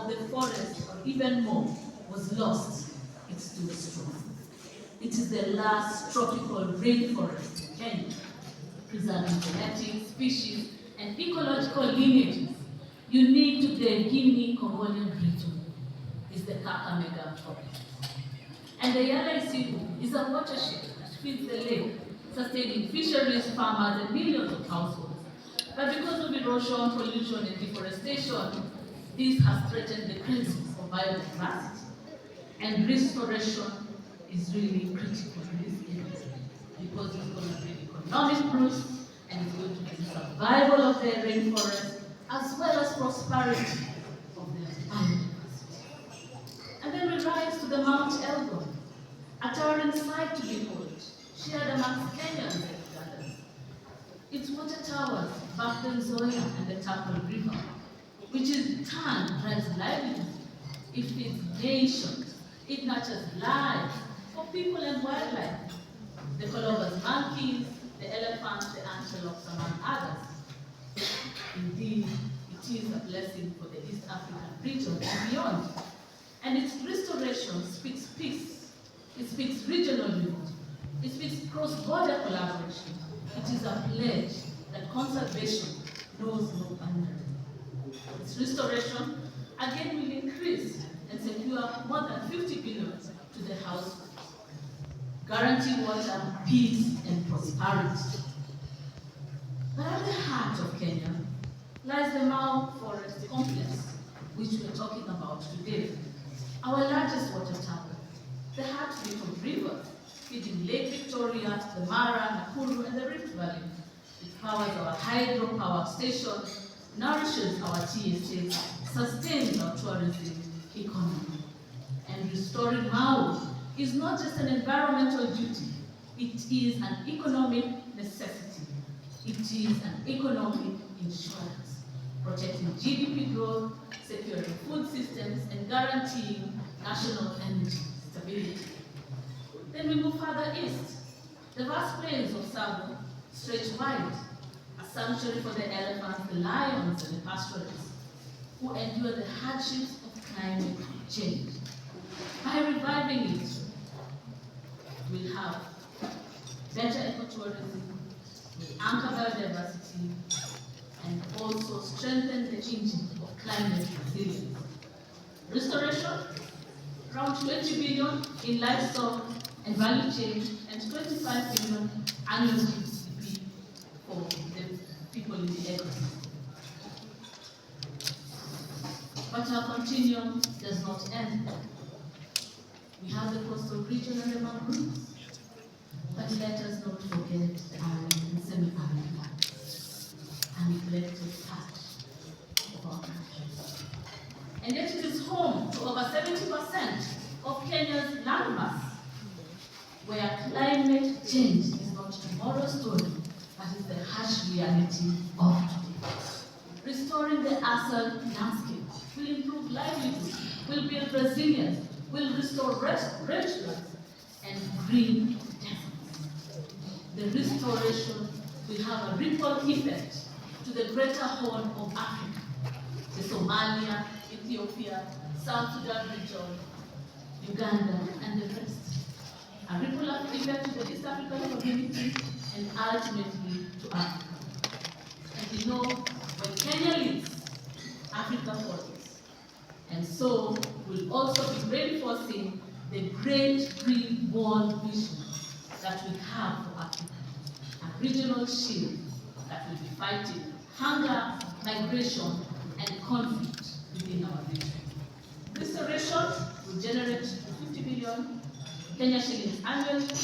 of the forest, or even more, was lost, it stood strong. It is the last tropical rainforest in Kenya, preserving genetic, species, and ecological lineages unique to the Guinea-Congolian region is the Kakamega forest. And the Yala Isiru is a watershed that feeds the lake, sustaining fisheries, farmers, and millions of households. But because of erosion, pollution, and deforestation, this has threatened the principles of biodiversity. And restoration is really critical in this area because it's going to bring economic growth and it's going to bring survival of the rainforest as well as prosperity of the biodiversity. And then we rise to the Mount Elgon, a towering sight to behold, shared amongst Kenyans and Ugandans. Its water towers back the Nzoia and the Tapal River, which in turn drives livelihood. It feeds nations. It nurtures life for people and wildlife. The colobus monkeys, the elephants, the antelopes, among others. Indeed, it is a blessing for the East African region and beyond. And its restoration speaks peace. It speaks regional unity. It speaks cross-border collaboration. It is a pledge that conservation knows no boundary. Its restoration again will increase and secure more than 50 billion to the households, guarantee water, peace, and prosperity. But at the heart of Kenya lies the Mau Forest Complex, which we're talking about today, our largest water tower, the heartbeat of rivers, feeding Lake Victoria, the Mara, Nakuru, and the Rift Valley. It powers our hydropower stations, nourishes our tea estates, sustains our tourism economy. And restoring Mau is not just an environmental duty, it is an economic necessity. It is an economic insurance, protecting GDP growth, securing food systems, and guaranteeing national energy stability. Then we move further east. The vast plains of Tsavo stretch wide, a sanctuary for the elephants, the lions, and the pastoralists, who endure the hardships of climate change. By reviving it, we'll have better ecotourism, we'll anchor biodiversity, and also strengthen the engine of climate resilience. Restoration, around 20 billion in livestock and value chain, and 25 billion annual GDP for the people in the ecosystem. But our continuum does not end. We have the coastal region and the mangroves. But let us not forget the arid and semi-arid lands, a neglected part of our country. And yet it is home to over 70% of Kenya's landmass, where climate change is not tomorrow's story, but is the harsh reality of today. Restoring the arid landscape will improve livelihood, will build resilience, will restore rangelands and green deserts. The restoration will have a ripple effect to the greater Horn of Africa, the Somalia, Ethiopia, South Sudan region, Uganda, and the rest. A ripple effect to the East African community and ultimately to Africa. And you know, when Kenya leads, Africa follows. And so we'll also be reinforcing the great green wall vision that we have for Africa, a regional shield that will be fighting hunger, migration, and conflict within our region. Restoration will generate 50 billion Kenya shillings annually,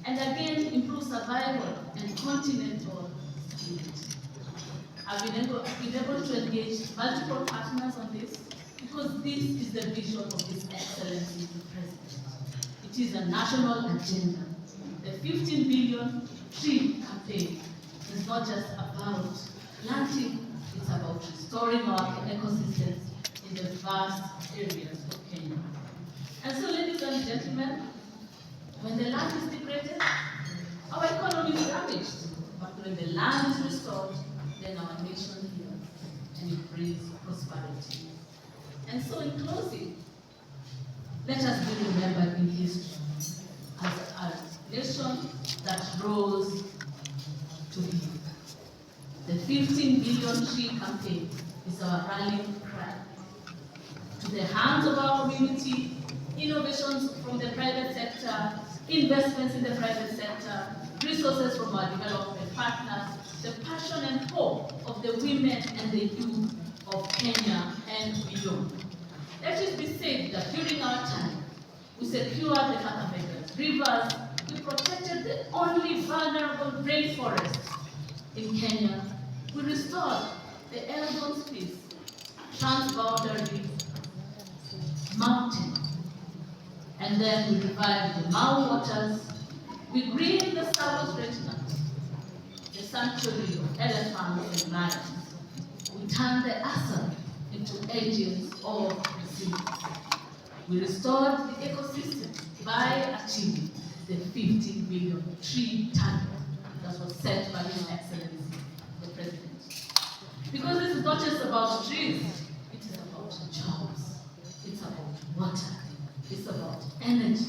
and again improve survival and continental stability. I've been able to engage multiple partners on this because this is the vision of His Excellency the President. It is a national agenda. The 15 billion tree campaign is not just about planting, it's about restoring our ecosystems in the vast areas of Kenya. And so, ladies and gentlemen, when the land is degraded, our economy is damaged. But when the land is restored, then our nation heals and it brings prosperity. And so in closing, let us be remembered in history as a nation that rose to lead. The 15 billion tree campaign is our rallying cry. To the hands of our community, innovations from the private sector, investments in the private sector, resources from our development partners, the passion and hope of the women and the youth of Kenya and beyond. Let it be said that during our time, we secured the Kakamega rivers, we protected the only vulnerable rainforest in Kenya, we restored the Elgon's Peace, transboundary mountain, and then we revived the Mau waters, we greened the South Retina, the sanctuary of elephants and lions. We turned the Asa into agents of resilience. We restored the ecosystem by achieving the 15 billion tree target that was set by His Excellency, the President. Because this is not just about trees, it is about jobs, it's about water, it's about energy,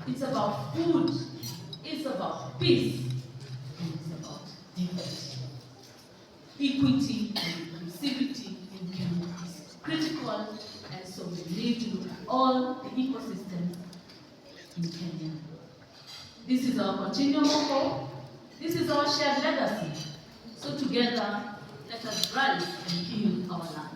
it's about food, it's about peace, and it's about diversity. Equity and inclusivity in Kenya is critical, and so we need to look at all the ecosystems in Kenya. This is our continuum of hope. This is our shared legacy. So together, let us rise and heal our land.